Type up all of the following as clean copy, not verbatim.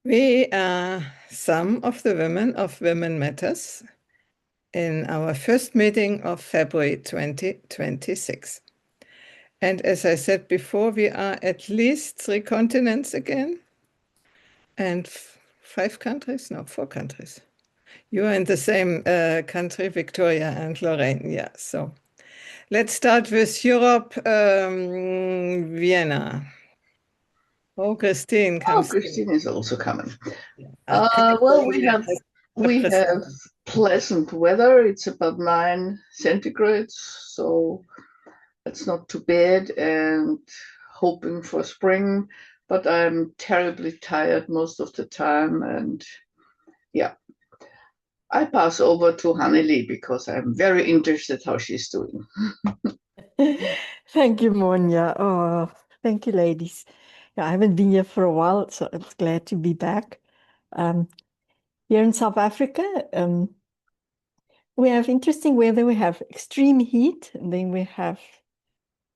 We are some of the women of Women Matters in our first meeting of February 2026. And as I said before, we are at least 3 continents again and 5 countries? No, 4 countries. You are in the same country, Victoria and Lorraine. Yeah, so let's start with Europe, Vienna. Oh, Christine Oh, comes in. Christine is also coming. Well, we California have has we have represented. pleasant weather. It's about 9 centigrades, so it's not too bad. And hoping for spring, but I'm terribly tired most of the time. And yeah, I pass over to Hanneli because I'm very interested how she's doing. Thank you, Monia. Oh, thank you, ladies. Yeah, I haven't been here for a while, so I'm glad to be back. Um, Here in South Africa, we have interesting weather. We have extreme heat, and then we have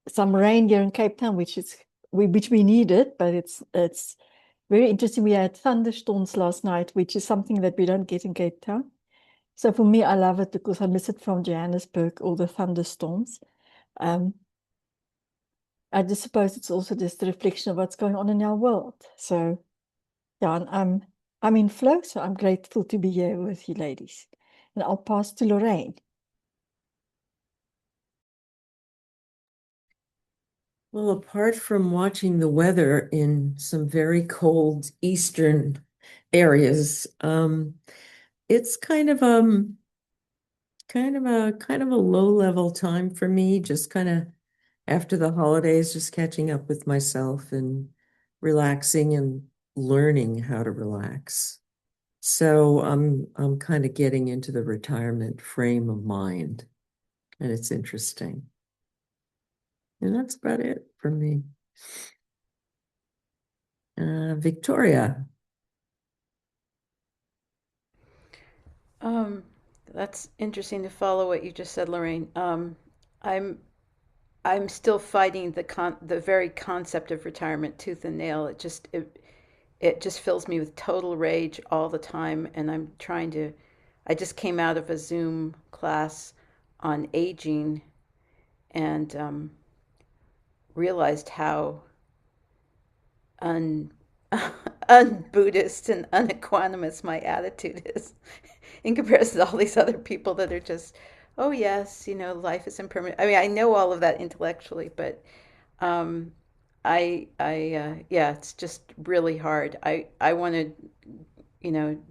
some rain here in Cape Town, which we needed, but it's very interesting. We had thunderstorms last night, which is something that we don't get in Cape Town. So for me, I love it because I miss it from Johannesburg, all the thunderstorms. Um, I just suppose it's also just a reflection of what's going on in our world. So yeah, and I'm in flow, so I'm grateful to be here with you ladies. And I'll pass to Lorraine. Well, apart from watching the weather in some very cold eastern areas, it's kind of a low level time for me, just kind of after the holidays, just catching up with myself and relaxing and learning how to relax. So I'm kind of getting into the retirement frame of mind, and it's interesting. And that's about it for me. Victoria. Um, that's interesting to follow what you just said, Lorraine. I'm I'm still fighting the very concept of retirement tooth and nail. It just fills me with total rage all the time, and I just came out of a Zoom class on aging and realized how un un-Buddhist and unequanimous my attitude is in comparison to all these other people that are just, oh yes, life is impermanent. I mean, I know all of that intellectually, but um, yeah, it's just really hard. I want to,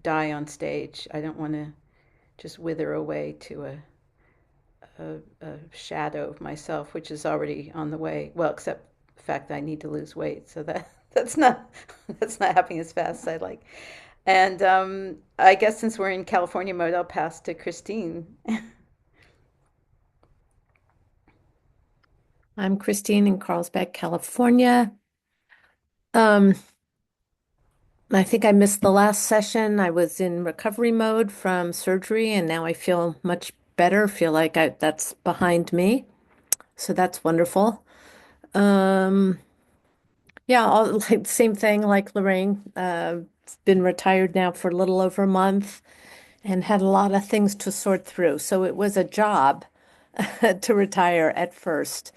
die on stage. I don't want to just wither away to a shadow of myself, which is already on the way. Well, except the fact that I need to lose weight, so that's not that's not happening as fast as I'd like. And I guess since we're in California mode, I'll pass to Christine. I'm Christine in Carlsbad, California. Um, I think I missed the last session. I was in recovery mode from surgery, and now I feel much better. Feel like that's behind me. So that's wonderful. Um, yeah, all like same thing like Lorraine. Been retired now for a little over a month and had a lot of things to sort through. So it was a job to retire at first.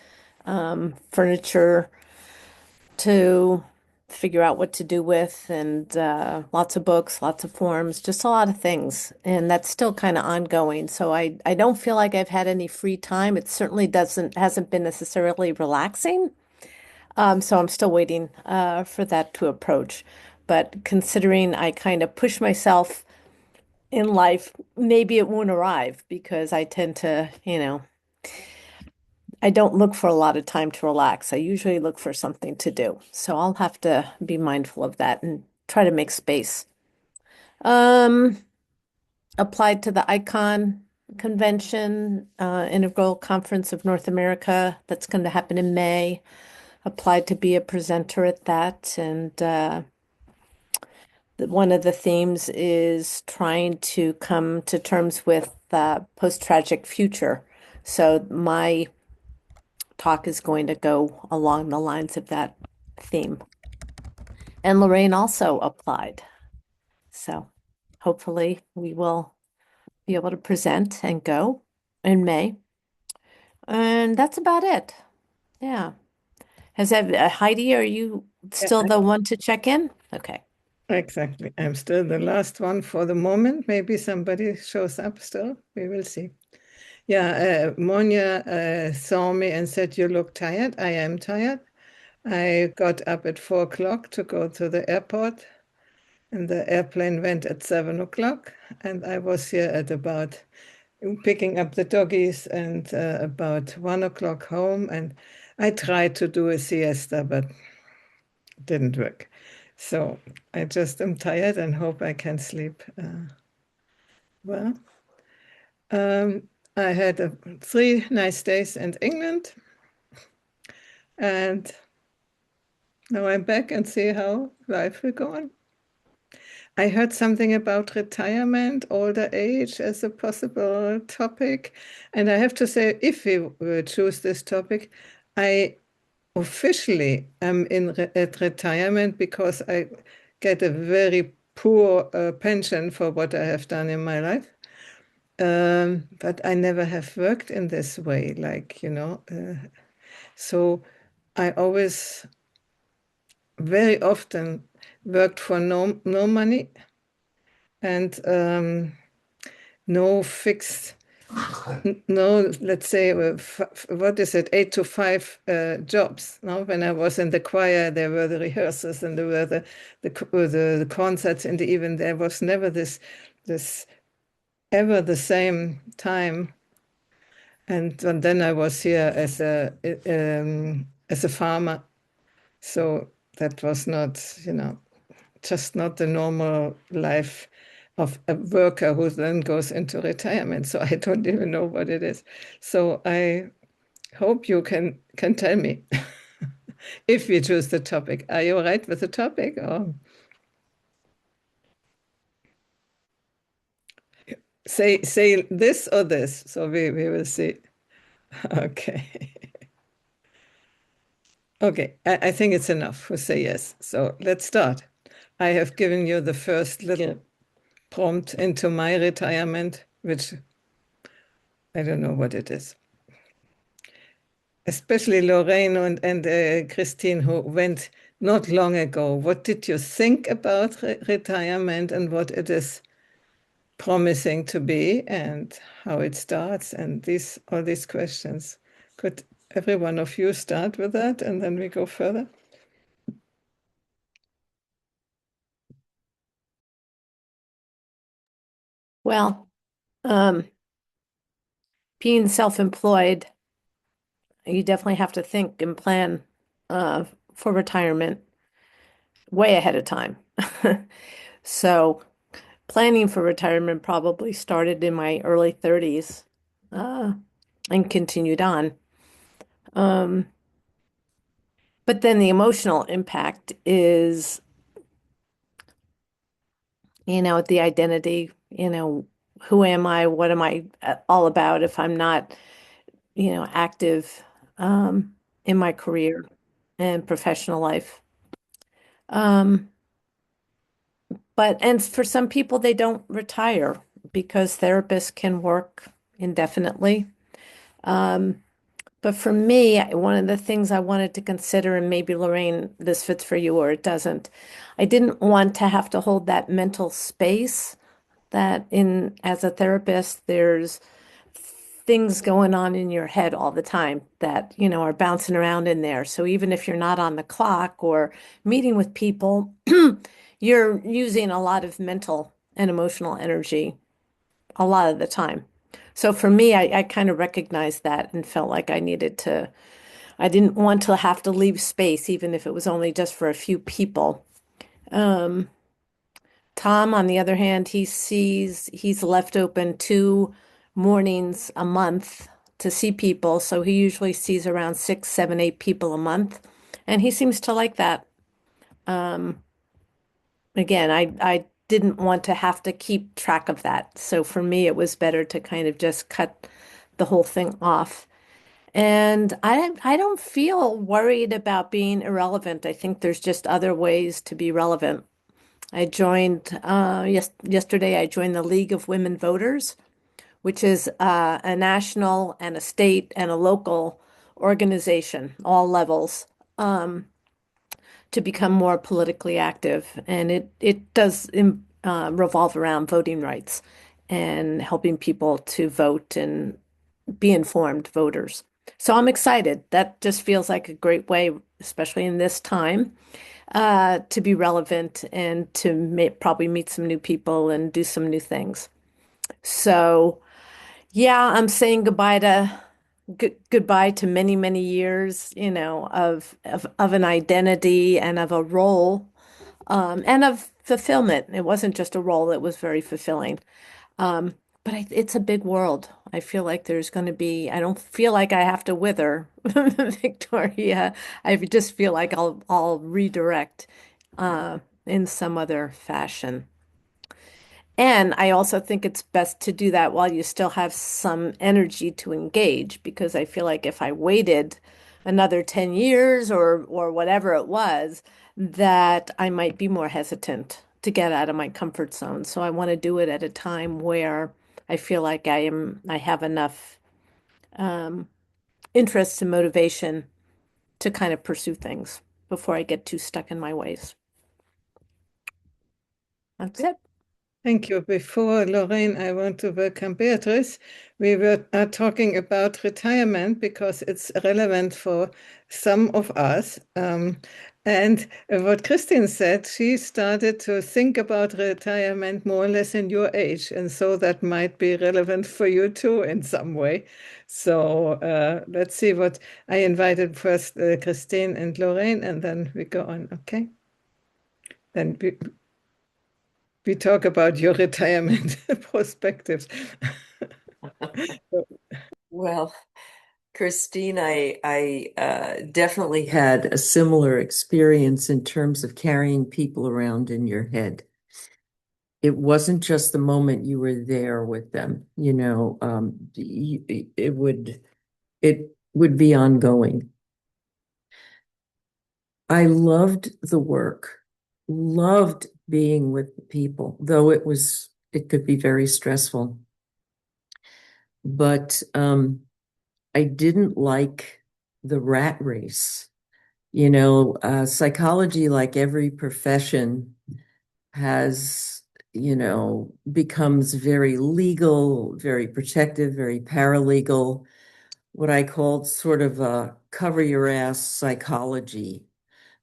Furniture to figure out what to do with, and lots of books, lots of forms, just a lot of things. And that's still kind of ongoing. So I don't feel like I've had any free time. It certainly hasn't been necessarily relaxing. So I'm still waiting for that to approach. But considering I kind of push myself in life, maybe it won't arrive because I tend to, I don't look for a lot of time to relax. I usually look for something to do. So I'll have to be mindful of that and try to make space. Um, Applied to the ICON convention, Integral Conference of North America. That's going to happen in May. Applied to be a presenter at that. And one of the themes is trying to come to terms with post-tragic future. So my talk is going to go along the lines of that theme. And Lorraine also applied. So hopefully we will be able to present and go in May. And that's about it. Yeah. Heidi, are you still the one to check in? Okay. Exactly. I'm still the last one for the moment. Maybe somebody shows up still. We will see. Yeah, Monia saw me and said, "You look tired." I am tired. I got up at 4 o'clock to go to the airport, and the airplane went at 7 o'clock, and I was here at about picking up the doggies and about 1 o'clock home, and I tried to do a siesta, but it didn't work. So I just am tired and hope I can sleep well. I had 3 nice days in England, and now I'm back and see how life will go on. I heard something about retirement, older age as a possible topic. And I have to say, if we choose this topic, I officially am at retirement because I get a very poor pension for what I have done in my life. But I never have worked in this way, so I always very often worked for no money and no fixed, no, let's say, what is it, 8 to 5 jobs. No, when I was in the choir, there were the rehearsals and there were the concerts in the evening. There was never this ever the same time. And then I was here as a farmer, so that was not, just not the normal life of a worker who then goes into retirement. So I don't even know what it is. So I hope you can tell me if we choose the topic. Are you all right with the topic? Or say this or this. So we will see. Okay. Okay, I think it's enough to say yes. So let's start. I have given you the first little prompt into my retirement, which I don't know what it is. Especially Lorraine and Christine, who went not long ago. What did you think about retirement and what it is promising to be and how it starts and all these questions? Could every one of you start with that and then we go further? Well, being self-employed, you definitely have to think and plan for retirement way ahead of time. So planning for retirement probably started in my early 30s and continued on. But then the emotional impact is, the identity, who am I? What am I all about if I'm not, active in my career and professional life? And for some people, they don't retire because therapists can work indefinitely. But for me, one of the things I wanted to consider, and maybe Lorraine, this fits for you or it doesn't, I didn't want to have to hold that mental space that as a therapist, there's things going on in your head all the time that, are bouncing around in there. So even if you're not on the clock or meeting with people, you're using a lot of mental and emotional energy a lot of the time. So for me, I kind of recognized that and felt like I didn't want to have to leave space, even if it was only just for a few people. Tom, on the other hand, he's left open 2 mornings a month to see people. So he usually sees around 6, 7, 8 people a month. And he seems to like that. Again, I didn't want to have to keep track of that. So for me, it was better to kind of just cut the whole thing off. And I don't feel worried about being irrelevant. I think there's just other ways to be relevant. I joined yesterday. I joined the League of Women Voters, which is a national and a state and a local organization, all levels, to become more politically active. And it does revolve around voting rights and helping people to vote and be informed voters. So I'm excited. That just feels like a great way, especially in this time, to be relevant and to probably meet some new people and do some new things. So, yeah, I'm saying goodbye to many, many years, of an identity and of a role, and of fulfillment. It wasn't just a role, it was very fulfilling. Um, but it's a big world. I feel like there's going to be, I don't feel like I have to wither, Victoria. I just feel like I'll redirect in some other fashion. And I also think it's best to do that while you still have some energy to engage, because I feel like if I waited another 10 years or whatever it was, that I might be more hesitant to get out of my comfort zone. So I want to do it at a time where I feel like I have enough um, interest and motivation to kind of pursue things before I get too stuck in my ways. That's it. Thank you. Before Lorraine, I want to welcome Beatrice. We are talking about retirement because it's relevant for some of us. And what Christine said, she started to think about retirement more or less in your age. And so that might be relevant for you too in some way. So let's see what I invited first Christine and Lorraine, and then we go on. Okay. Then we talk about your retirement perspectives. Well, Christine, I definitely had a similar experience in terms of carrying people around in your head. It wasn't just the moment you were there with them, it would be ongoing. I loved the work, loved being with people, though it could be very stressful. But I didn't like the rat race. Psychology, like every profession, becomes very legal, very protective, very paralegal, what I called sort of a cover your ass psychology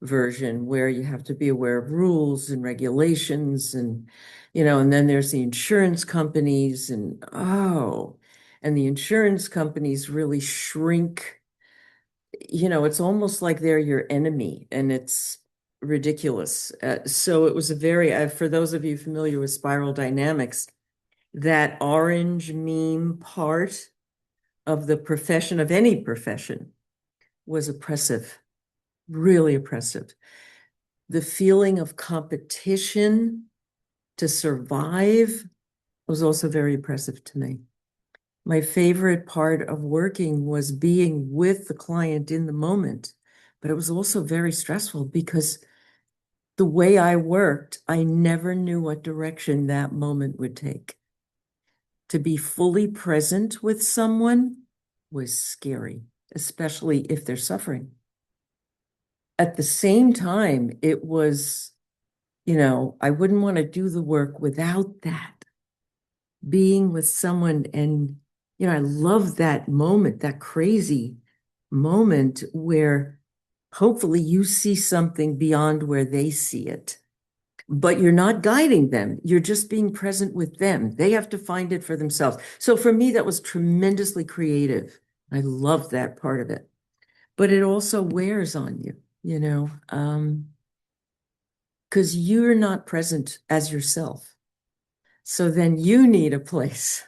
version, where you have to be aware of rules and regulations and then there's the insurance companies and the insurance companies really shrink. It's almost like they're your enemy, and it's ridiculous. So it was for those of you familiar with spiral dynamics, that orange meme part of the profession, of any profession, was oppressive, really oppressive. The feeling of competition to survive was also very oppressive to me. My favorite part of working was being with the client in the moment, but it was also very stressful because the way I worked, I never knew what direction that moment would take. To be fully present with someone was scary, especially if they're suffering. At the same time, it was, I wouldn't want to do the work without that. Being with someone and, I love that moment, that crazy moment where hopefully you see something beyond where they see it. But you're not guiding them. You're just being present with them. They have to find it for themselves. So for me, that was tremendously creative. I love that part of it. But it also wears on you, because you're not present as yourself. So then you need a place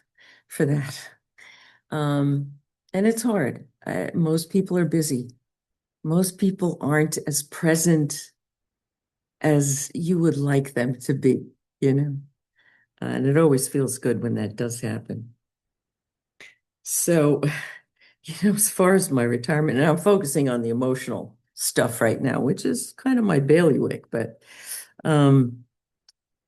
for that. And it's hard. Most people are busy. Most people aren't as present as you would like them to be, and it always feels good when that does happen. So, as far as my retirement, and I'm focusing on the emotional stuff right now, which is kind of my bailiwick, but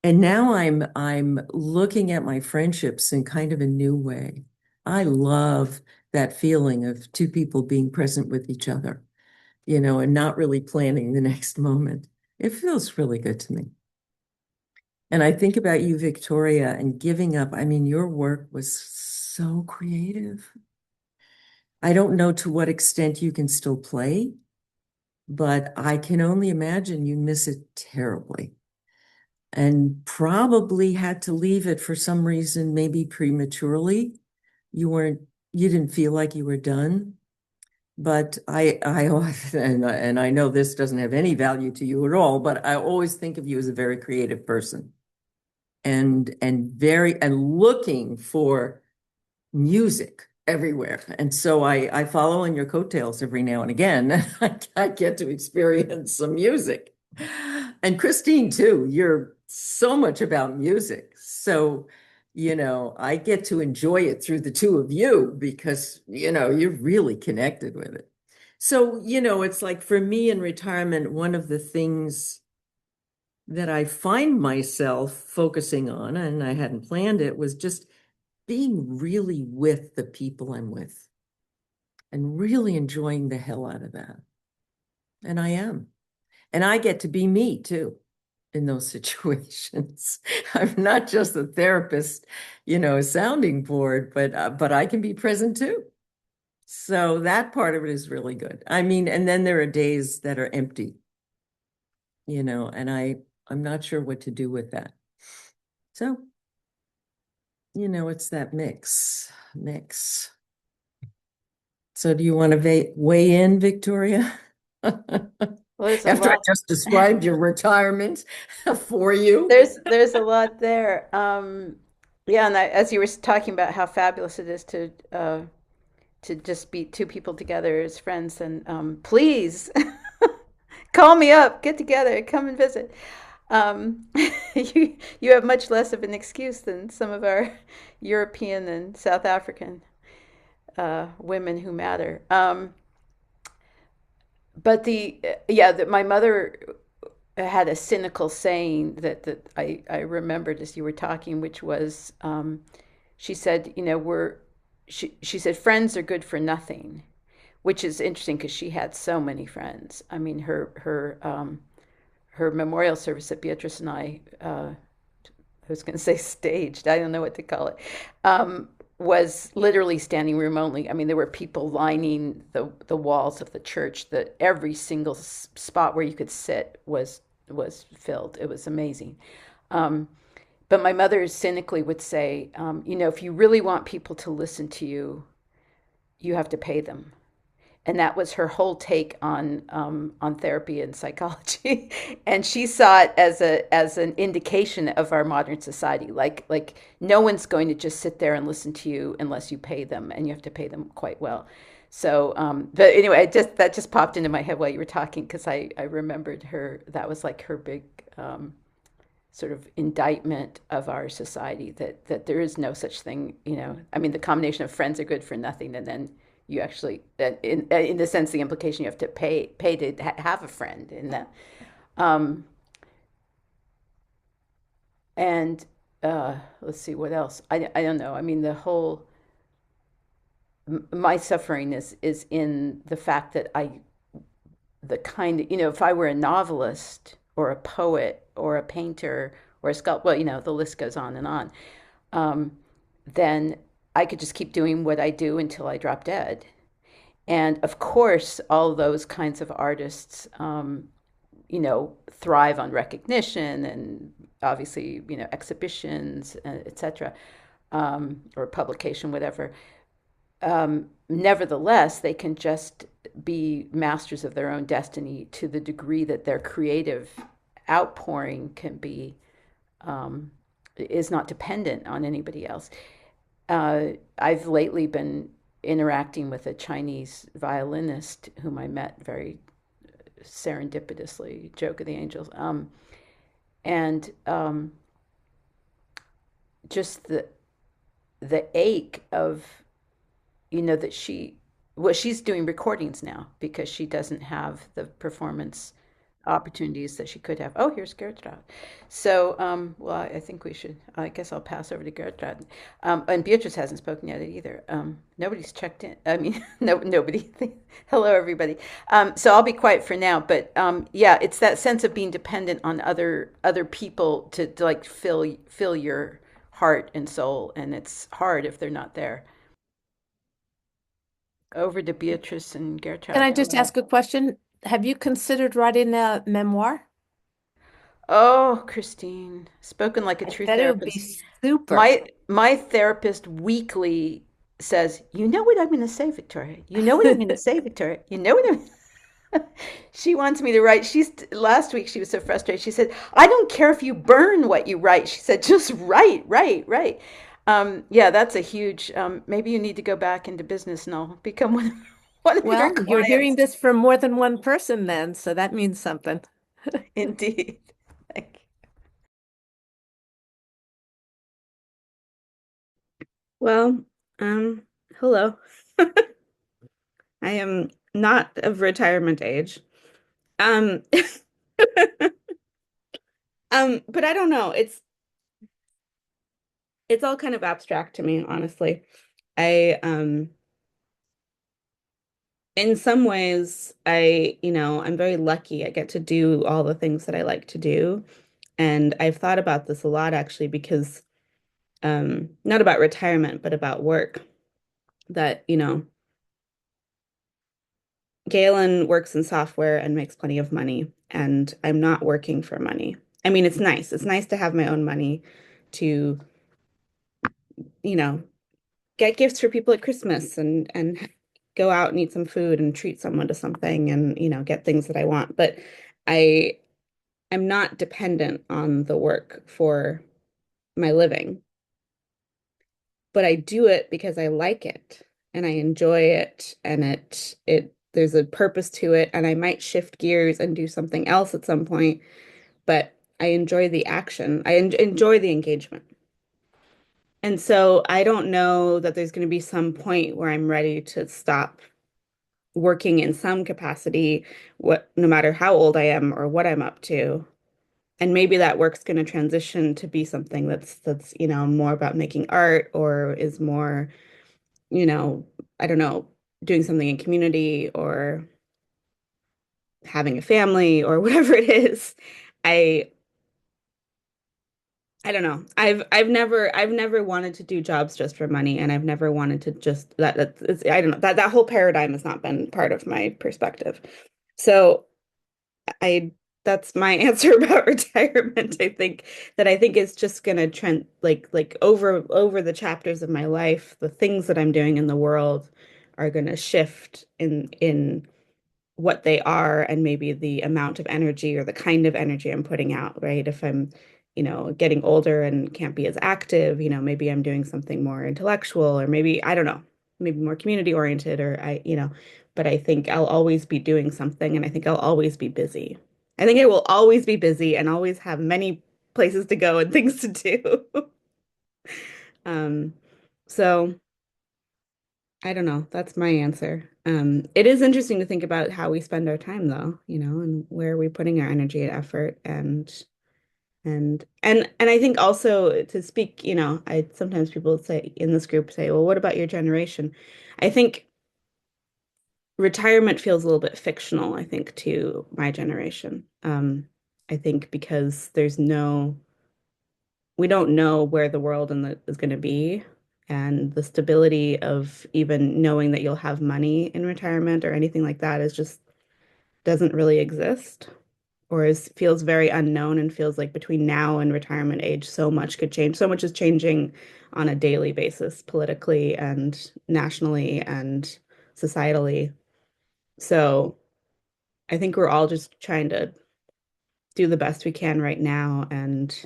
And now I'm looking at my friendships in kind of a new way. I love that feeling of two people being present with each other, and not really planning the next moment. It feels really good to me. And I think about you, Victoria, and giving up. I mean, your work was so creative. I don't know to what extent you can still play, but I can only imagine you miss it terribly and probably had to leave it for some reason, maybe prematurely. You didn't feel like you were done. But and I know this doesn't have any value to you at all, but I always think of you as a very creative person and looking for music everywhere. And so I follow in your coattails every now and again. I get to experience some music. And Christine, too, you're so much about music. So, I get to enjoy it through the two of you because, you're really connected with it. So, it's like for me in retirement, one of the things that I find myself focusing on, and I hadn't planned it, was just being really with the people I'm with and really enjoying the hell out of that. And I am. And I get to be me too in those situations. I'm not just a therapist, sounding board, but I can be present too. So that part of it is really good. I mean, and then there are days that are empty, and I'm not sure what to do with that. So, it's that mix. So do you want to weigh in, Victoria? Well, there's a After I lot. just described your retirement for you. There's a lot there. Yeah, and as you were talking about how fabulous it is to just be two people together as friends, and please call me up, get together, come and visit. You have much less of an excuse than some of our European and South African women who matter. But my mother had a cynical saying that I remembered as you were talking, which was, she said, she said friends are good for nothing, which is interesting because she had so many friends. I mean, her memorial service that Beatrice and I was going to say staged, I don't know what to call it, was literally standing room only. I mean, there were people lining the walls of the church. That every single spot where you could sit was filled. It was amazing. But my mother cynically would say, if you really want people to listen to you, you have to pay them. And that was her whole take on therapy and psychology. And she saw it as an indication of our modern society. Like no one's going to just sit there and listen to you unless you pay them, and you have to pay them quite well. So, but anyway, that just popped into my head while you were talking because I remembered her. That was like her big sort of indictment of our society that there is no such thing. I mean, the combination of friends are good for nothing, and then you actually, in the sense, the implication you have to pay to have a friend in that. And let's see what else. I don't know. I mean, my suffering is in the fact that the kind of, if I were a novelist or a poet or a painter or a sculptor, well, the list goes on and on, then I could just keep doing what I do until I drop dead. And of course, all those kinds of artists, thrive on recognition and obviously, exhibitions, etc., or publication, whatever. Nevertheless, they can just be masters of their own destiny to the degree that their creative outpouring is not dependent on anybody else. I've lately been interacting with a Chinese violinist whom I met very serendipitously, joke of the angels, and just the ache of, that she's doing recordings now because she doesn't have the performance opportunities that she could have. Oh, here's Gertrude. So, well, I think we should, I guess I'll pass over to Gertrude. And Beatrice hasn't spoken yet either. Nobody's checked in. I mean, nobody. Hello, everybody. So I'll be quiet for now. But yeah, it's that sense of being dependent on other people to like fill your heart and soul, and it's hard if they're not there. Over to Beatrice and Can Gertrude. I just ask a question? Have you considered writing a memoir? Oh, Christine, spoken like a I true bet it would be therapist. super. My therapist weekly says, "You know what I'm going to say, Victoria. You know what I'm going to say, Victoria. You know what I'm." She wants me to write. She's last week she was so frustrated. She said, "I don't care if you burn what you write." She said, "Just write, write, write." Yeah, that's a huge. Maybe you need to go back into business and I'll become one of your Well, you're hearing clients. this from more than one person then, so that means something. Indeed. Thank Well, hello. I am not of retirement age. Um, but I don't know. It's all kind of abstract to me, honestly. I in some ways I'm very lucky. I get to do all the things that I like to do. And I've thought about this a lot actually because not about retirement, but about work. That, Galen works in software and makes plenty of money, and I'm not working for money. I mean, it's nice. It's nice to have my own money to, you know, get gifts for people at Christmas and go out and eat some food and treat someone to something and, get things that I want. But I am not dependent on the work for my living. But I do it because I like it and I enjoy it and it there's a purpose to it and I might shift gears and do something else at some point, but I enjoy the action. I enjoy the engagement. And so I don't know that there's going to be some point where I'm ready to stop working in some capacity, no matter how old I am or what I'm up to. And maybe that work's going to transition to be something that's more about making art or is more I don't know, doing something in community or having a family or whatever it is. I I don't know. I've never wanted to do jobs just for money, and I've never wanted to just I don't know, that whole paradigm has not been part of my perspective. So I that's my answer about retirement. I think it's just gonna trend like over the chapters of my life, the things that I'm doing in the world are gonna shift in what they are and maybe the amount of energy or the kind of energy I'm putting out, right? If I'm, getting older and can't be as active, maybe I'm doing something more intellectual or maybe, I don't know, maybe more community oriented but I think I'll always be doing something and I think I'll always be busy. I think I will always be busy and always have many places to go and things to do. Um, so I don't know. That's my answer. It is interesting to think about how we spend our time though, and where are we putting our energy and effort and I think also to speak, I sometimes people say in this group say, well, what about your generation? I think retirement feels a little bit fictional, I think, to my generation. I think because we don't know where the world is going to be, and the stability of even knowing that you'll have money in retirement or anything like that is just doesn't really exist, or feels very unknown and feels like between now and retirement age, so much could change. So much is changing on a daily basis, politically and nationally and societally. So I think we're all just trying to do the best we can right now and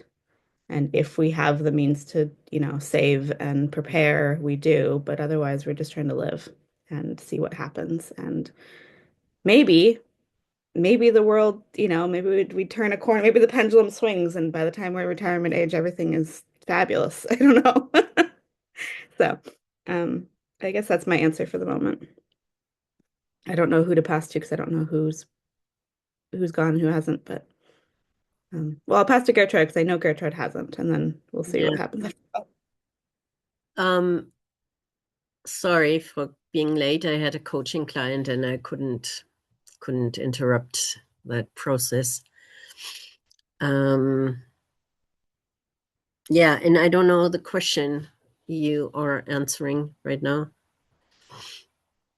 if we have the means to, save and prepare, we do. But otherwise, we're just trying to live and see what happens. And maybe, maybe the world, maybe we turn a corner, maybe the pendulum swings, and by the time we're retirement age, everything is fabulous. I don't know. So, um, I guess that's my answer for the moment. I don't know who to pass to because I don't know who's who's gone, who hasn't, but well, I'll pass to Gertrude because I know Gertrude hasn't, and then we'll see what happens. Sorry for being late. I had a coaching client and I couldn't interrupt that process. Yeah, and I don't know the question you are answering right now.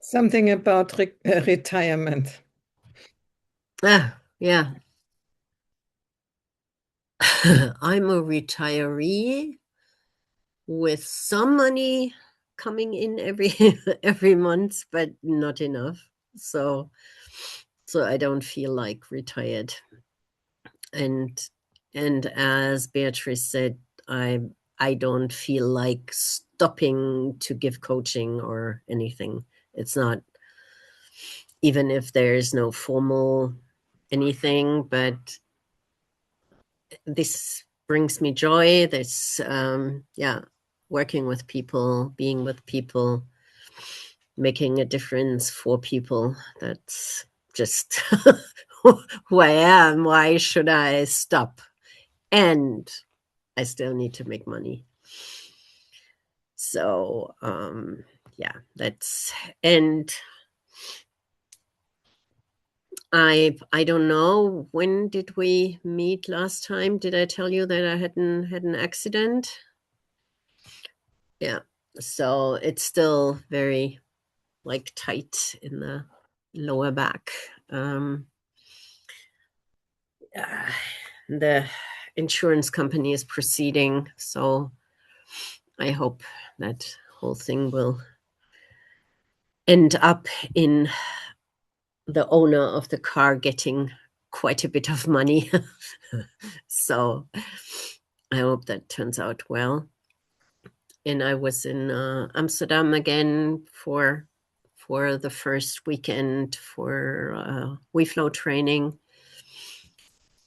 Something about retirement. Yeah. I'm a retiree with some money coming in every month, but not enough. So I don't feel like retired. And as Beatrice said, I don't feel like stopping to give coaching or anything. It's not, even if there's no formal anything, but this brings me joy. This, working with people, being with people, making a difference for people. That's just who I am. Why should I stop? And I still need to make money. So, yeah, that's, and I don't know, when did we meet last time? Did I tell you that I had an accident? Yeah. So it's still very like tight in the lower back. The insurance company is proceeding, so I hope that whole thing will end up in the owner of the car getting quite a bit of money. So I hope that turns out well. And I was in Amsterdam again for the first weekend for WeFlow training.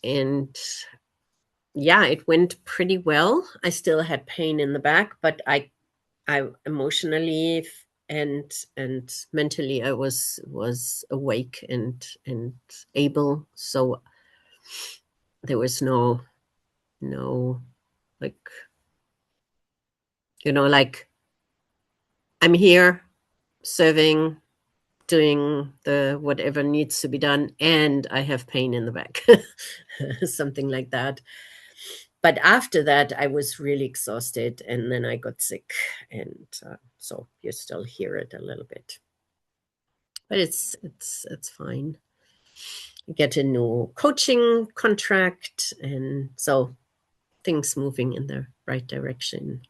And yeah, it went pretty well. I still had pain in the back, but I emotionally and mentally I was awake and able. So there was no like, like I'm here serving, doing the whatever needs to be done, and I have pain in the back. Something like that. But after that, I was really exhausted, and then I got sick, and so you still hear it a little bit. But it's fine. You get a new coaching contract, and so things moving in the right direction.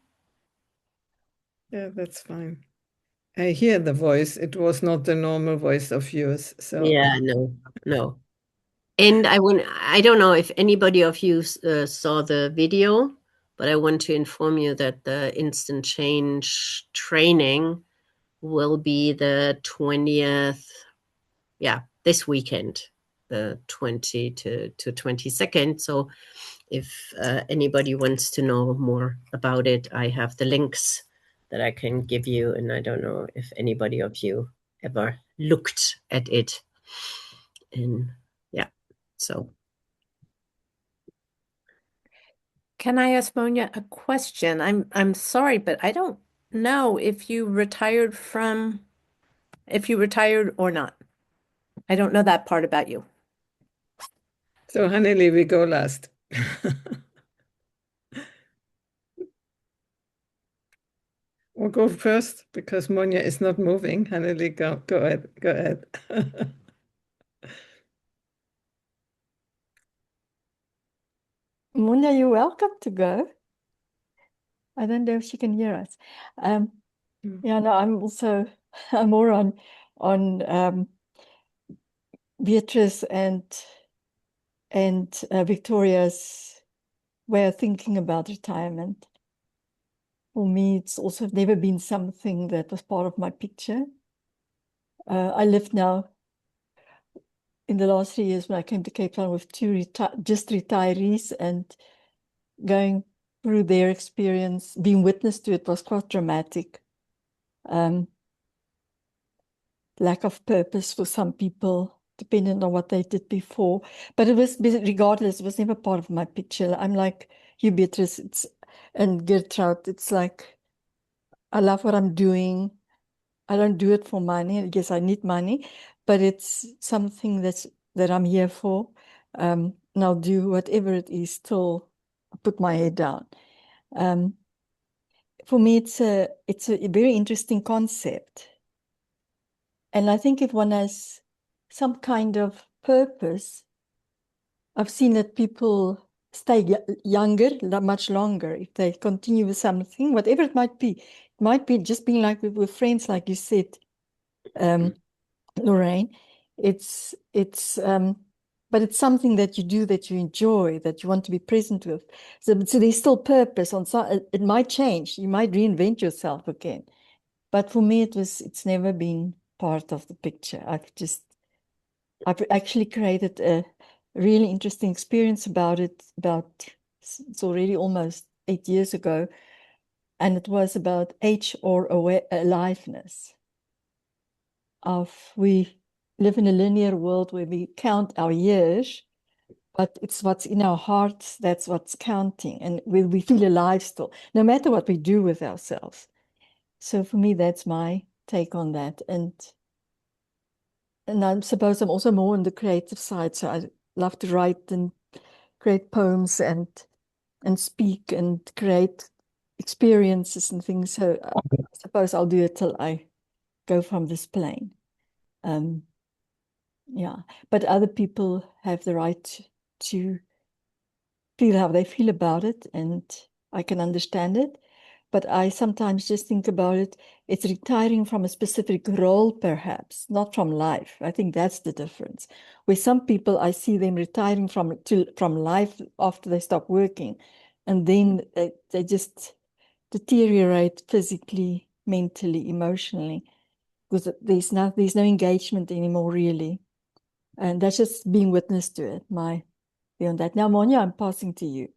Yeah, that's fine. I hear the voice. It was not the normal voice of yours. So yeah, no. And I don't know if anybody of you saw the video, but I want to inform you that the instant change training will be the 20th, this weekend, the 20 to 22nd. So if anybody wants to know more about it, I have the links that I can give you. And I don't know if anybody of you ever looked at it. And yeah, so. Can I ask Monia a question? I'm sorry, but I don't know if you retired or not. I don't know that part about you. So Hanneli, we go last. Or go first, because Monia is not moving. Hanneli, go ahead. Go ahead. Monia, you're welcome to go. I don't know if she can hear us. Yeah, no, I'm more on Beatrice and Victoria's way of thinking about retirement. For me, it's also never been something that was part of my picture. I live now, in the last 3 years when I came to Cape Town, with two retirees, and going through their experience, being witness to it was quite dramatic. Lack of purpose for some people, dependent on what they did before. But it was, regardless, it was never part of my picture. I'm like you, Beatrice, and Gertrude. It's like, I love what I'm doing. I don't do it for money. Yes, I need money, but it's something that I'm here for. And I'll do whatever it is till I put my head down. For me, it's a very interesting concept. And I think if one has some kind of purpose, I've seen that people stay younger, much longer, if they continue with something, whatever it might be. It might be just being like with friends, like you said, Lorraine. But it's something that you do that you enjoy, that you want to be present with. So there's still purpose on some. It might change. You might reinvent yourself again. But for me, it's never been part of the picture. I've actually created a really interesting experience about it. It's already almost 8 years ago, and it was about age or aliveness. We live in a linear world where we count our years, but it's what's in our hearts that's what's counting, and we feel alive still, no matter what we do with ourselves. So for me, that's my take on that. And I suppose I'm also more on the creative side. So I love to write and create poems and speak and create experiences and things. So I suppose I'll do it till I go from this plane. Yeah, but other people have the right to feel how they feel about it, and I can understand it. But I sometimes just think about it, it's retiring from a specific role, perhaps, not from life. I think that's the difference. Where some people, I see them retiring from life after they stop working, and then they just deteriorate physically, mentally, emotionally, because there's no engagement anymore, really. And that's just being witness to it, my view on that. Now, Monia, I'm passing to you.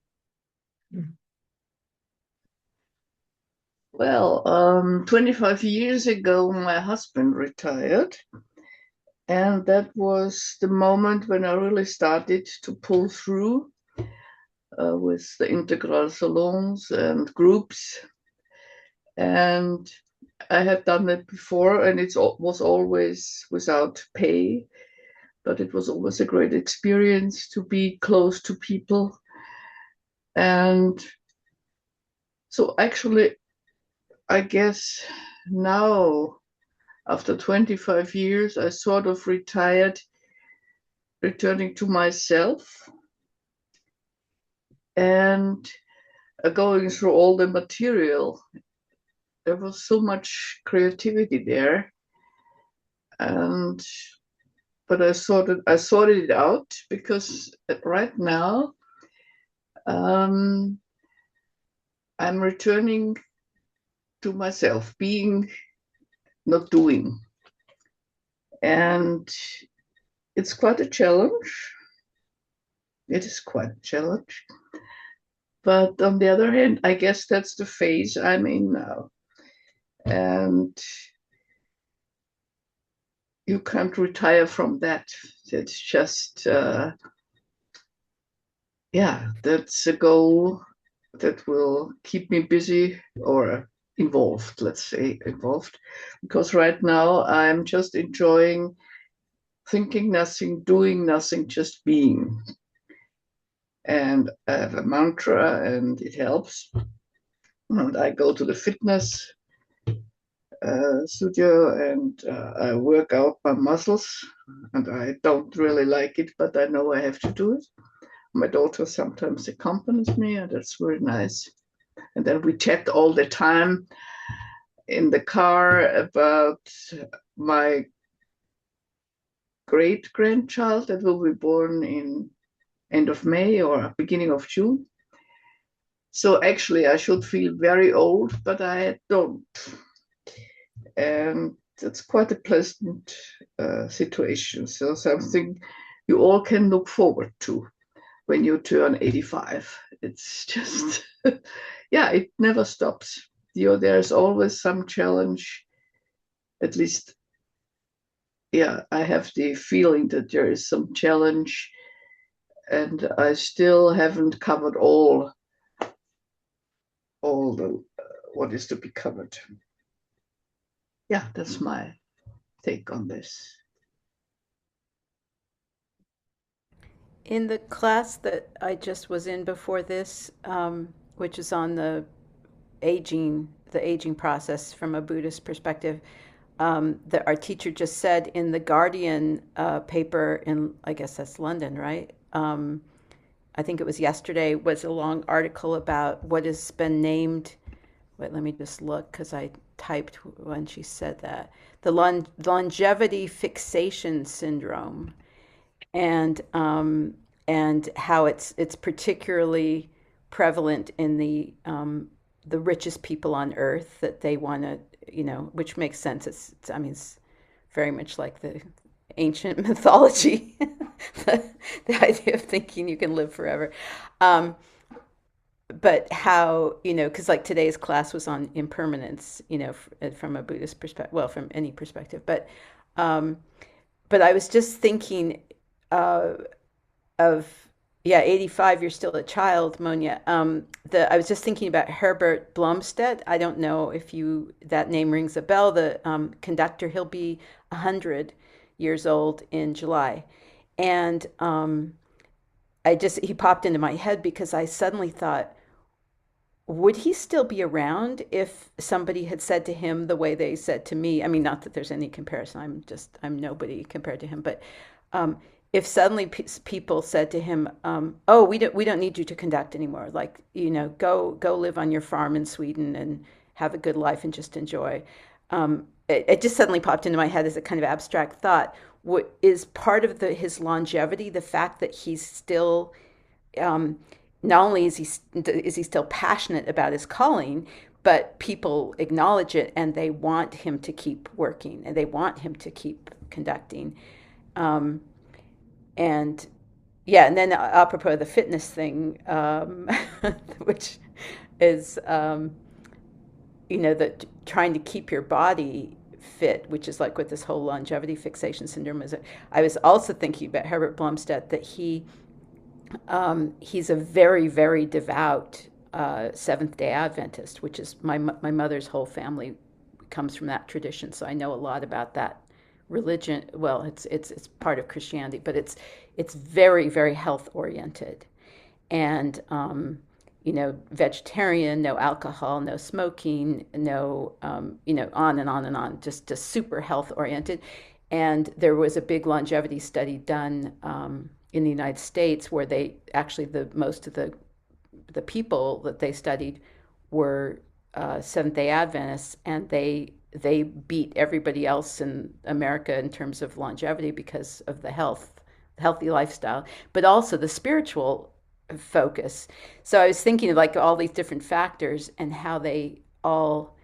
Well, 25 years ago, my husband retired. And that was the moment when I really started to pull through with the integral salons and groups. And I had done it before, and it was always without pay. But it was always a great experience to be close to people. And so actually, I guess now, after 25 years, I sort of retired, returning to myself and going through all the material. There was so much creativity there. But I sorted it out, because right now I'm returning to myself, being, not doing. And it's quite a challenge. It is quite a challenge. But on the other hand, I guess that's the phase I'm in now. And you can't retire from that. It's just, that's a goal that will keep me busy, or involved, let's say involved. Because right now I'm just enjoying thinking nothing, doing nothing, just being. And I have a mantra, and it helps. And I go to the fitness studio, and I work out my muscles, and I don't really like it, but I know I have to do it. My daughter sometimes accompanies me, and that's very nice. And then we chat all the time in the car about my great grandchild that will be born in end of May or beginning of June. So actually I should feel very old, but I don't. And it's quite a pleasant situation. So something you all can look forward to when you turn 85. It's just, it never stops. There's always some challenge, at least yeah, I have the feeling that there is some challenge, and I still haven't covered all the what is to be covered. Yeah, that's my take on this. In the class that I just was in before this, which is on the aging process from a Buddhist perspective, that our teacher just said in the Guardian paper in, I guess that's London, right? I think it was yesterday, was a long article about what has been named. Wait, let me just look because I typed when she said that. The longevity fixation syndrome, and how it's particularly prevalent in the richest people on earth, that they want to, which makes sense. I mean, it's very much like the ancient mythology, the idea of thinking you can live forever. But how, because like today's class was on impermanence, from a Buddhist perspective, well, from any perspective, um, but I was just thinking, uh, of, yeah, 85, you're still a child, Monia. I was just thinking about Herbert Blomstedt. I don't know if that name rings a bell. The conductor, he'll be 100 years old in July. And he popped into my head because I suddenly thought, would he still be around if somebody had said to him the way they said to me? I mean, not that there's any comparison. I'm nobody compared to him. But if suddenly people said to him, "Oh, we don't need you to conduct anymore. Like, go live on your farm in Sweden and have a good life and just enjoy." It just suddenly popped into my head as a kind of abstract thought. What is part of his longevity, the fact that he's still, not only is he still passionate about his calling, but people acknowledge it and they want him to keep working and they want him to keep conducting. And yeah, and then apropos the fitness thing, which is, that trying to keep your body fit, which is like what this whole longevity fixation syndrome is. I was also thinking about Herbert Blomstedt, that he's a very, very devout Seventh-day Adventist, which is my mother's whole family comes from that tradition. So I know a lot about that religion. Well, it's part of Christianity, but it's very, very health oriented, and vegetarian, no alcohol, no smoking, no on and on and on, just super health oriented. And there was a big longevity study done in the United States where they actually most of the people that they studied were Seventh-day Adventists, and they beat everybody else in America in terms of longevity because of the healthy lifestyle, but also the spiritual focus. So I was thinking of like all these different factors and how they all,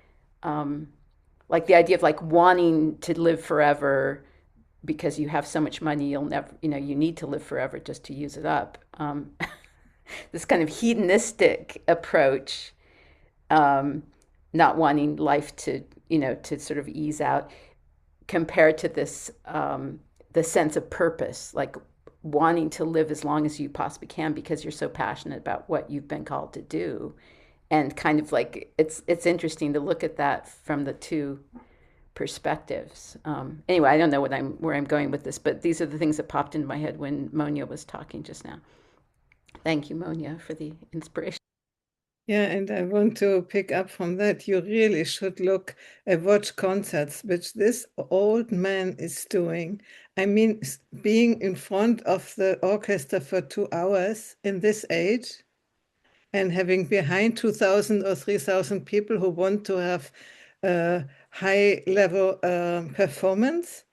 like the idea of like wanting to live forever because you have so much money, you'll never, you need to live forever just to use it up. This kind of hedonistic approach, not wanting life to, to sort of ease out, compared to this, the sense of purpose, like wanting to live as long as you possibly can because you're so passionate about what you've been called to do. And kind of like, it's interesting to look at that from the two perspectives. Anyway, I don't know where I'm going with this, but these are the things that popped into my head when Monia was talking just now. Thank you, Monia, for the inspiration. Yeah, and I want to pick up from that. You really should watch concerts, which this old man is doing. I mean, being in front of the orchestra for 2 hours in this age and having behind 2,000 or 3,000 people who want to have high level performance.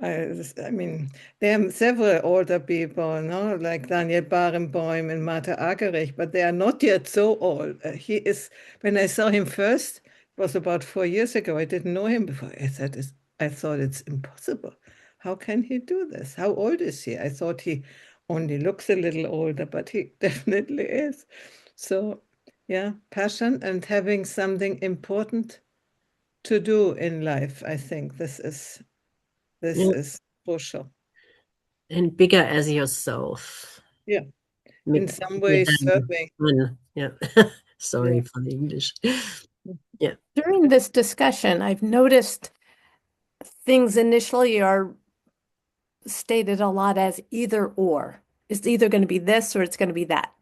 I mean, there are several older people, no, like Daniel Barenboim and Martha Argerich, but they are not yet so old. When I saw him first, it was about 4 years ago. I didn't know him before. I thought it's impossible. How can he do this? How old is he? I thought he only looks a little older, but he definitely is. So, yeah, passion and having something important to do in life. I think this is This Yeah. is crucial. And bigger as yourself. Yeah. In some Bigger ways, than serving. one. Yeah. Sorry Yeah. for the English. Yeah. During this discussion, I've noticed things initially are stated a lot as either or. It's either going to be this or it's going to be that.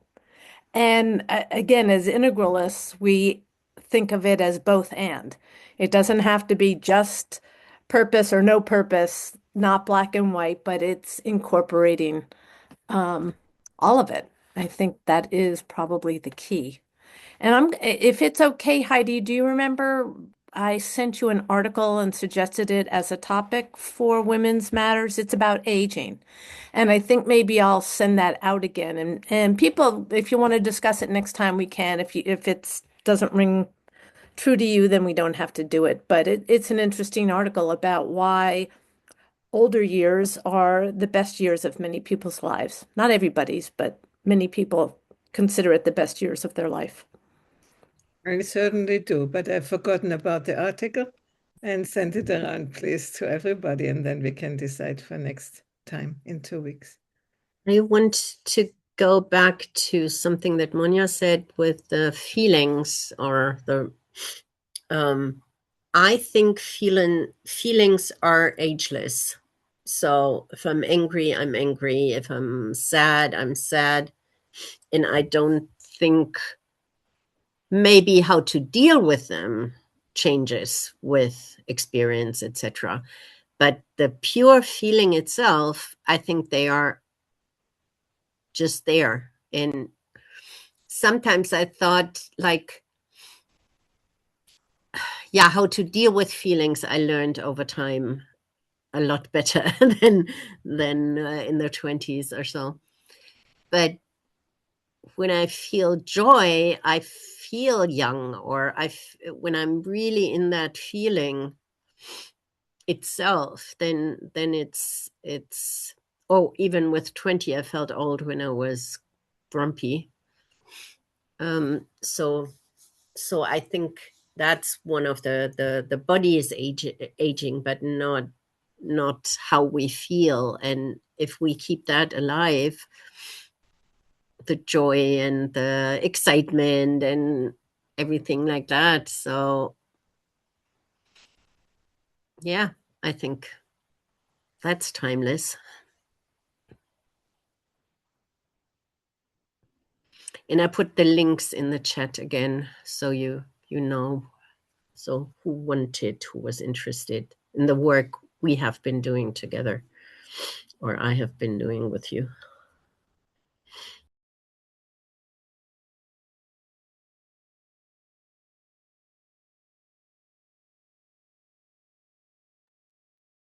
And again, as integralists, we think of it as both and. It doesn't have to be just purpose or no purpose, not black and white, but it's incorporating all of it. I think that is probably the key. And if it's okay, Heidi, do you remember I sent you an article and suggested it as a topic for Women's Matters? It's about aging. And I think maybe I'll send that out again. And people, if you want to discuss it next time, we can. If it doesn't ring true to you, then we don't have to do it. But it's an interesting article about why older years are the best years of many people's lives. Not everybody's, but many people consider it the best years of their life. I certainly do, but I've forgotten about the article and send it around, please, to everybody, and then we can decide for next time in 2 weeks. I want to go back to something that Monia said with the feelings or the I think feelings are ageless. So if I'm angry, I'm angry. If I'm sad, I'm sad. And I don't think maybe how to deal with them changes with experience, etc. But the pure feeling itself, I think they are just there. And sometimes I thought like, yeah, how to deal with feelings I learned over time a lot better than in the 20s or so. But when I feel joy, I feel young, or when I'm really in that feeling itself, then it's oh, even with 20, I felt old when I was grumpy. So I think that's one of the body is aging, but not how we feel. And if we keep that alive, the joy and the excitement and everything like that. So yeah, I think that's timeless. And I put the links in the chat again, so you know. So who wanted, who was interested in the work we have been doing together, or I have been doing with you.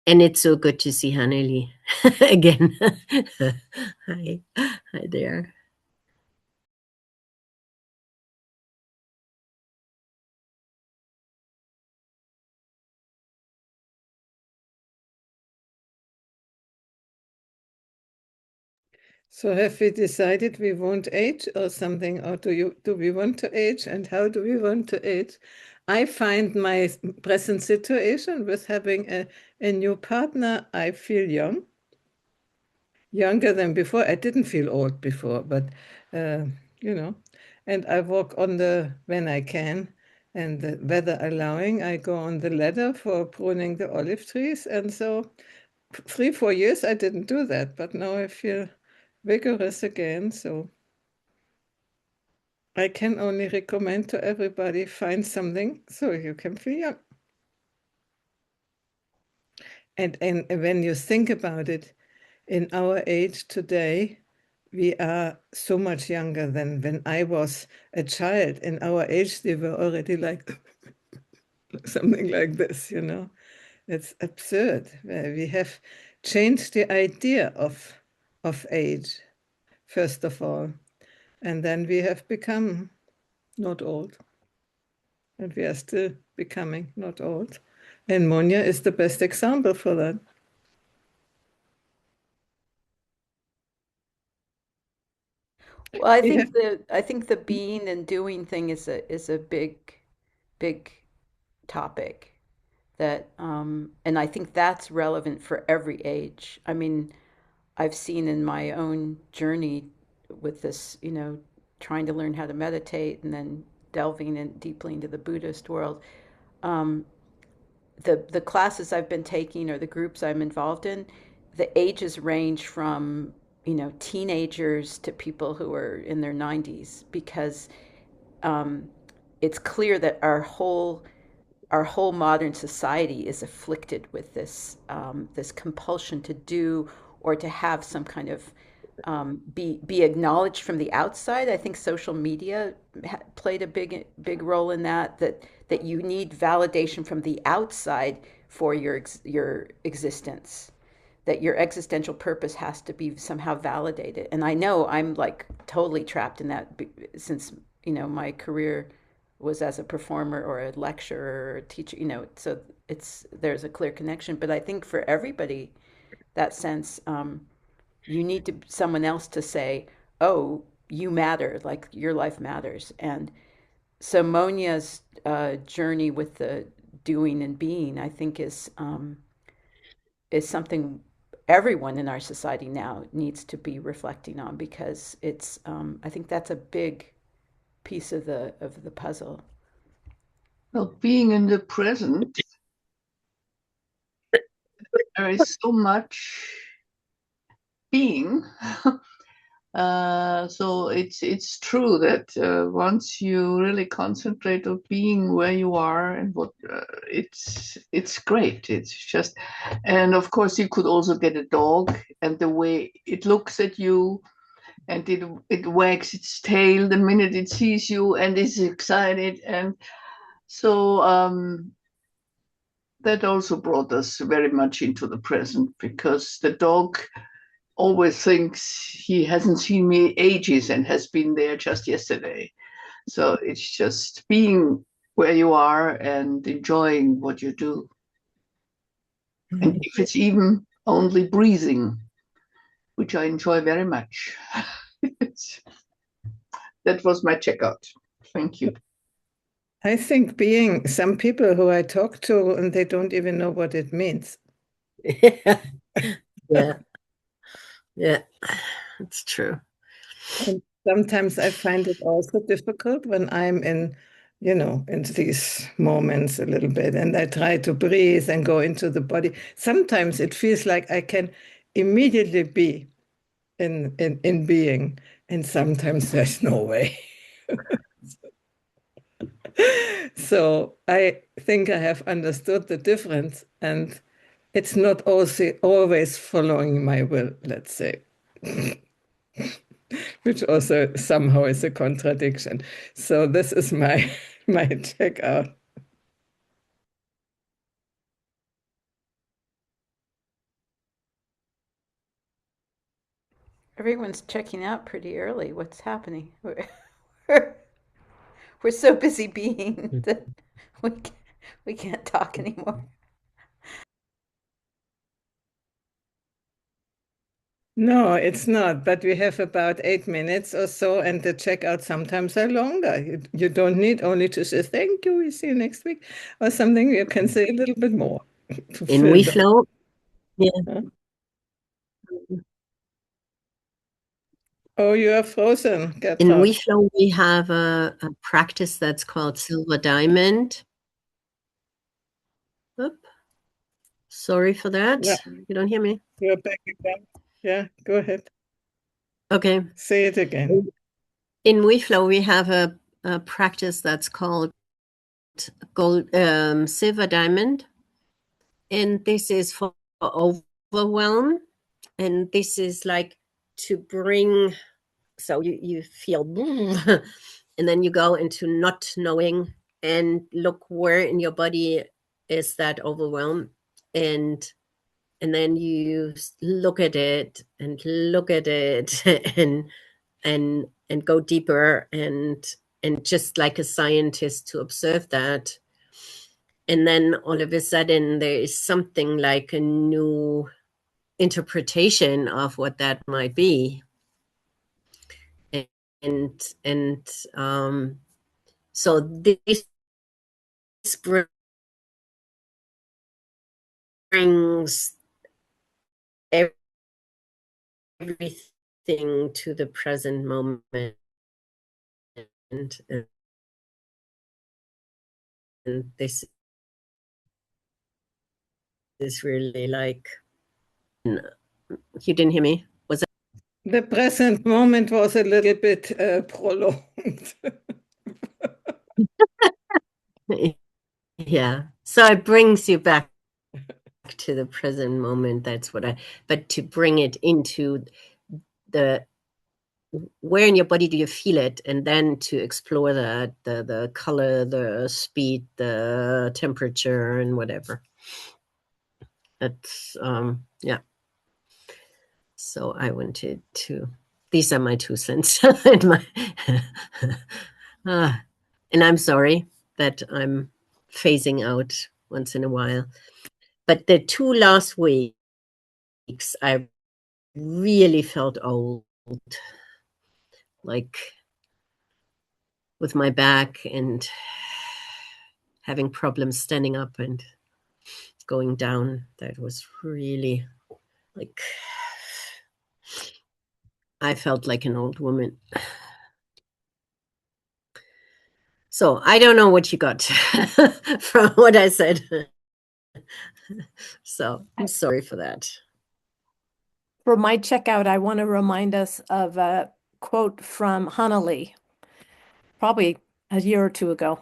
And it's so good to see Hanneli again. Hi there. So have we decided we won't age or something, or do we want to age, and how do we want to age? I find my present situation with having a new partner, I feel younger than before. I didn't feel old before, but you know, and I walk when I can, and the weather allowing, I go on the ladder for pruning the olive trees, and so 3-4 years I didn't do that, but now I feel vigorous again. So I can only recommend to everybody, find something so you can feel young. And when you think about it, in our age today, we are so much younger than when I was a child. In our age, they were already like something like this, you know. It's absurd. We have changed the idea of age, first of all. And then we have become not old. And we are still becoming not old. And Monia is the best example for that. Well, I We have, think the being and doing thing is a big topic that and I think that's relevant for every age. I mean, I've seen in my own journey with this, you know, trying to learn how to meditate and then delving in deeply into the Buddhist world. Um, the classes I've been taking or the groups I'm involved in, the ages range from, you know, teenagers to people who are in their 90s, because um, it's clear that our whole modern society is afflicted with this compulsion to do or to have some kind of be acknowledged from the outside. I think social media played a big role in that. That you need validation from the outside for your existence. That your existential purpose has to be somehow validated. And I know I'm like totally trapped in that since, you know, my career was as a performer or a lecturer or a teacher, you know, so there's a clear connection. But I think for everybody, that sense, you need someone else to say, "Oh, you matter. Like your life matters." And so Monia's journey with the doing and being, I think, is something everyone in our society now needs to be reflecting on, because it's I think that's a big piece of the puzzle. Well, being in the present, there is so much being. So it's true that once you really concentrate on being where you are and what it's great. It's just, and of course you could also get a dog, and the way it looks at you, and it wags its tail the minute it sees you and is excited, and so that also brought us very much into the present, because the dog always thinks he hasn't seen me ages and has been there just yesterday. So it's just being where you are and enjoying what you do. And if it's even only breathing, which I enjoy very much. That was my checkout. Thank you. I think being, some people who I talk to, and they don't even know what it means. Yeah. Yeah, it's true. And sometimes I find it also difficult when I'm in, you know, in these moments a little bit, and I try to breathe and go into the body. Sometimes it feels like I can immediately be in being, and sometimes there's no way. So I think I have understood the difference, and it's not also always following my will, let's say. Which also somehow is a contradiction. So this is my my checkout. Everyone's checking out pretty early. What's happening? We're so busy being that we can't, we can't talk anymore. No, it's not, but we have about 8 minutes or so, and the checkout sometimes are longer. You don't need only to say thank you, we see you next week, or something. You can say a little bit more to In fill the. WeFlow, yeah. Huh? Oh, you are frozen, In Gertrud. WeFlow, we have a practice that's called Silver Diamond. Oop. Sorry for that. Yeah. You don't hear me? You're back again. Yeah, go ahead. Okay. Say it again. In WeFlow, we have a practice that's called Silver Diamond. And this is for overwhelm. And this is like to bring, so you feel, and then you go into not knowing and look where in your body is that overwhelm. And then you look at it and look at it and go deeper and just like a scientist to observe that. And then all of a sudden there is something like a new interpretation of what that might be. And so this brings brings everything to the present moment. And this is really like, you didn't hear me? Was that? The present moment was a little bit prolonged. Yeah. So it brings you back to the present moment. That's what but to bring it into where in your body do you feel it, and then to explore the color, the speed, the temperature, and whatever. That's yeah. So I wanted to. These are my 2 cents. And I'm sorry that I'm phasing out once in a while. But the 2 last weeks, I really felt old, like with my back and having problems standing up and going down. That was really like, I felt like an old woman. So I don't know what you got from what I said. So I'm sorry for that. For my checkout, I want to remind us of a quote from Hanali, probably a year or two ago.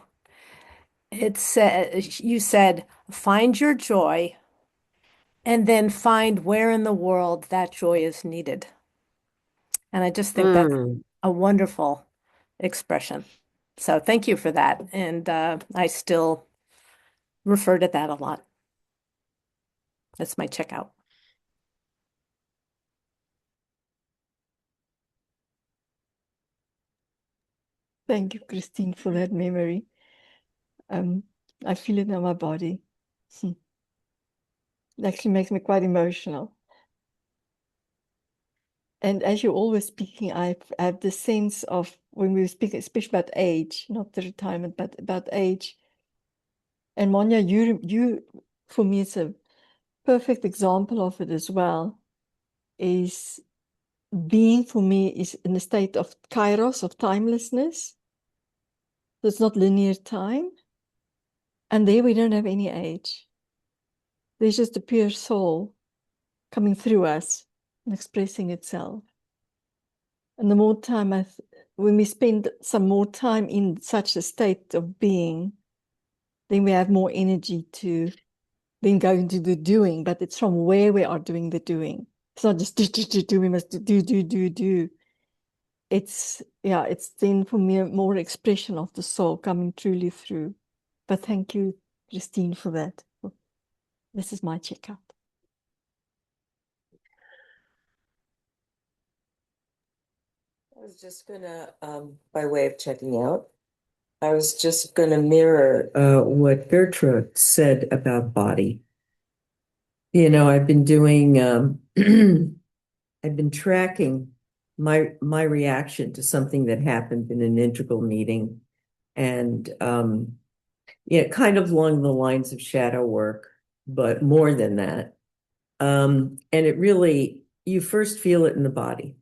It said, you said, find your joy and then find where in the world that joy is needed. And I just think that's a wonderful expression. So thank you for that. And I still refer to that a lot. That's my checkout. Thank you, Christine, for that memory. I feel it in my body. It actually makes me quite emotional. And as you're always speaking, I have the sense of when we speak, especially about age, not the retirement, but about age. And Monia, you, for me, it's a perfect example of it as well. Is being for me is in a state of kairos, of timelessness. So it's not linear time. And there we don't have any age. There's just a pure soul coming through us and expressing itself. And the more time when we spend some more time in such a state of being, then we have more energy to then go into the doing, but it's from where we are doing the doing. It's not just do, we must do. It's then for me more expression of the soul coming truly through. But thank you, Christine, for that. This is my checkup. I was just gonna, by way of checking out, I was just gonna mirror what Gertrude said about body. You know, I've been doing, I've been tracking my reaction to something that happened in an integral meeting, and yeah, kind of along the lines of shadow work, but more than that. And it really, you first feel it in the body.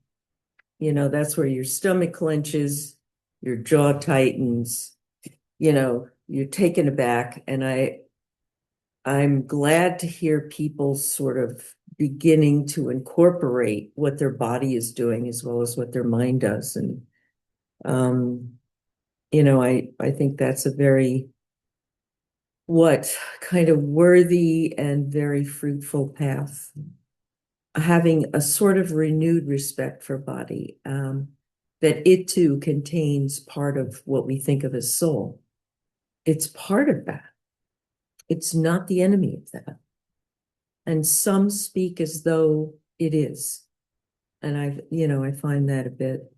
You know, that's where your stomach clenches, your jaw tightens, you know, you're taken aback. And I'm glad to hear people sort of beginning to incorporate what their body is doing as well as what their mind does. And you know, I think that's a very kind of worthy and very fruitful path. Having a sort of renewed respect for body, that it too contains part of what we think of as soul. It's part of that. It's not the enemy of that. And some speak as though it is. And I find that a bit,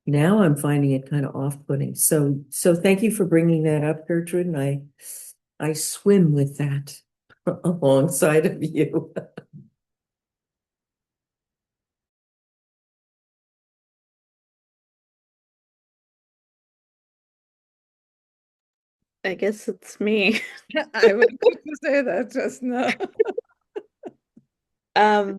now I'm finding it kind of off-putting. So thank you for bringing that up, Gertrude. And I swim with that alongside of you. I guess it's me. I was going to say that just now. I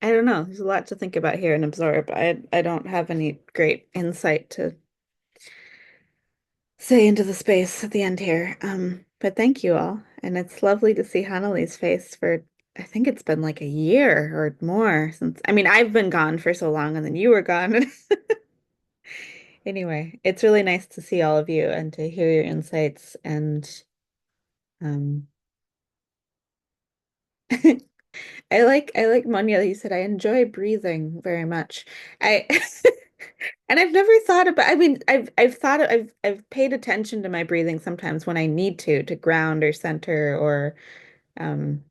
don't know. There's a lot to think about here and absorb. I don't have any great insight to say into the space at the end here. But thank you all. And it's lovely to see Hanali's face for, I think it's been like a year or more since, I mean, I've been gone for so long and then you were gone. Anyway, it's really nice to see all of you and to hear your insights and um I like Monia, you said I enjoy breathing very much. I and I've never thought about, I mean, I've paid attention to my breathing sometimes when I need to ground or center or um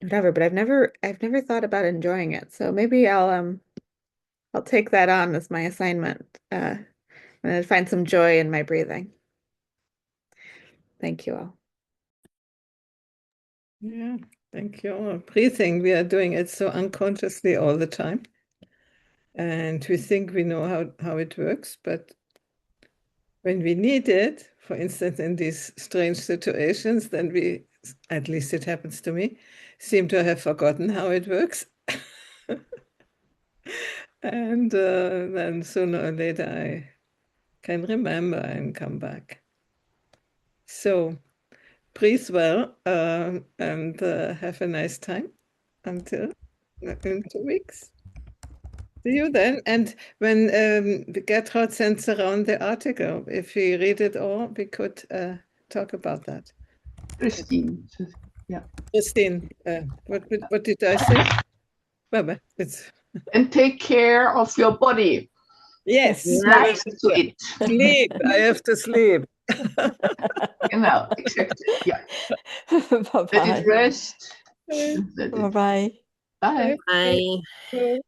whatever, but I've never thought about enjoying it. So maybe I'll take that on as my assignment. And find some joy in my breathing. Thank you all. Yeah, thank you. Breathing, we are doing it so unconsciously all the time. And we think we know how it works, but when we need it, for instance, in these strange situations, then we, at least it happens to me, seem to have forgotten how it works. And then sooner or later I can remember and come back. So breathe well and have a nice time until in 2 weeks. See you then. And when Gertraud sends around the article, if we read it all, we could talk about that. Christine. Yeah. Christine, what did I say? Well, it's And take care of your body. yes, Nice to it. sleep. I have to sleep. Genau, exactly. Yeah. Let it Bye-bye. rest. Okay. Let it. Bye-bye. Bye. I Bye.